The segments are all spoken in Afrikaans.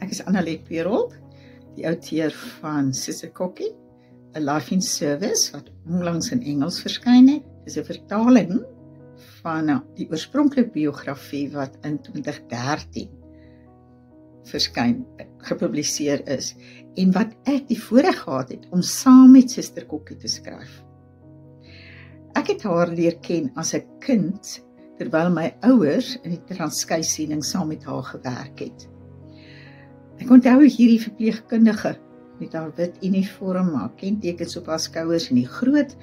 Ek is Annelet Perold, die outeur van Sister Kokkie, A Life in Service, wat onlangs in Engels verskyn het. Dit is 'n vertaling van die oorspronklike biografie wat in 2013 gepubliseer is, en wat ek die voorreg gehad het om saam met Sister Kokkie te skryf. Ek het haar leer ken as 'n kind, terwyl my ouers in die Transkei siening saam met haar gewerk het. Ek onthou hierdie verpleegkundige met haar wit uniform, haar kentekens op haar skouers en die groot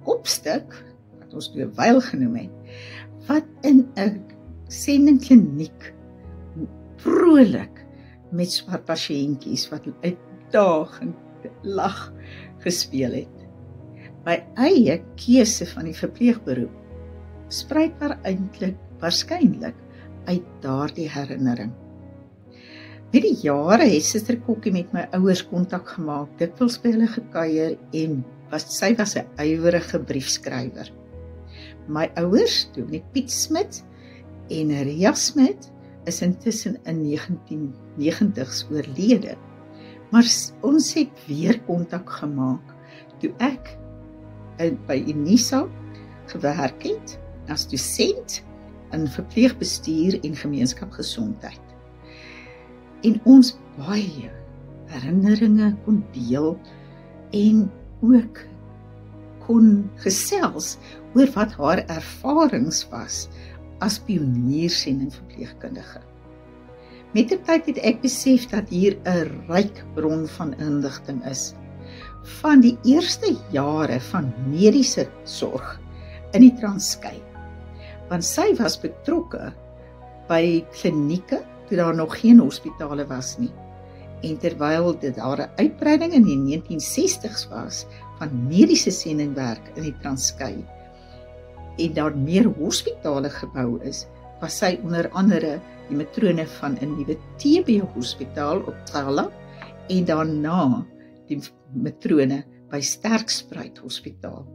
kopstuk, wat ons toe 'n wyl genoem het, wat in 'n sendingkliniek vrolik met swart pasiëntjies wat uitdagend lag gespeel het. My eie keuse van die verpleegberoep spruit waarskynlik uit daardie herinnering. Met die jare het Sister Kokkie met my ouers kontak gemaak, dikwels by hulle gekuier en sy was 'n ywerige briefskrywer. My ouers, Dominee Piet Smit en Ria Smit, is intussen in 1990s oorlede. Maar ons het weer kontak gemaak toe ek by Unisa gewerk het as dosent in verpleegbestuur en gemeenskapsgesondheid. En ons baie herinneringe kon deel en ook kon gesels oor wat haar ervarings was as pioniersendingverpleegkundige. Met die tyd het ek besef dat hier 'n ryk bron van inligting is, van die eerste jare van mediese sorg in die Transkei, want sy was betrokke by klinieke toe daar nog geen hospitale was nie, en terwyl dit daar 'n uitbreiding in die 1960s was van mediese sendingwerk in die Transkei en daar meer hospitale gebou is, was sy onder andere die matrone van 'n nuwe TB hospitaal op Tala en daarna die matrone by Sterkspruit Hospitaal.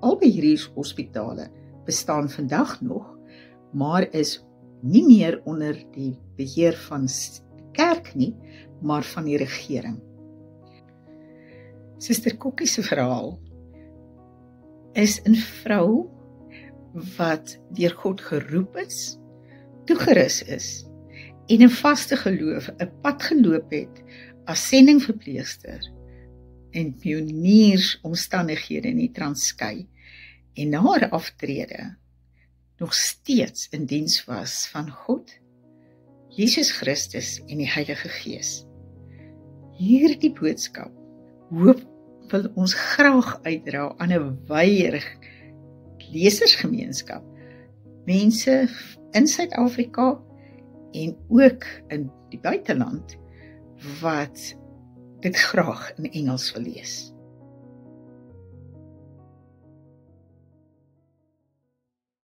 Albei hierdie hospitale bestaan vandag nog, maar is nie meer onder die beheer van die kerk nie, maar van die regering. Sister Kokkie se verhaal is 'n vrou wat deur God geroep is, toegerus is en 'n vaste geloof 'n pad geloop het as sendingverpleegster en pioniersomstandighede in die Transkei en na haar aftrede nog steeds in diens was van God, Jesus Christus en die Heilige Gees. Hierdie boodskap wil ons graag uitdra aan 'n wyeer lesersgemeenskap, mense in Suid-Afrika en ook in die buiteland wat dit graag in Engels wil lees.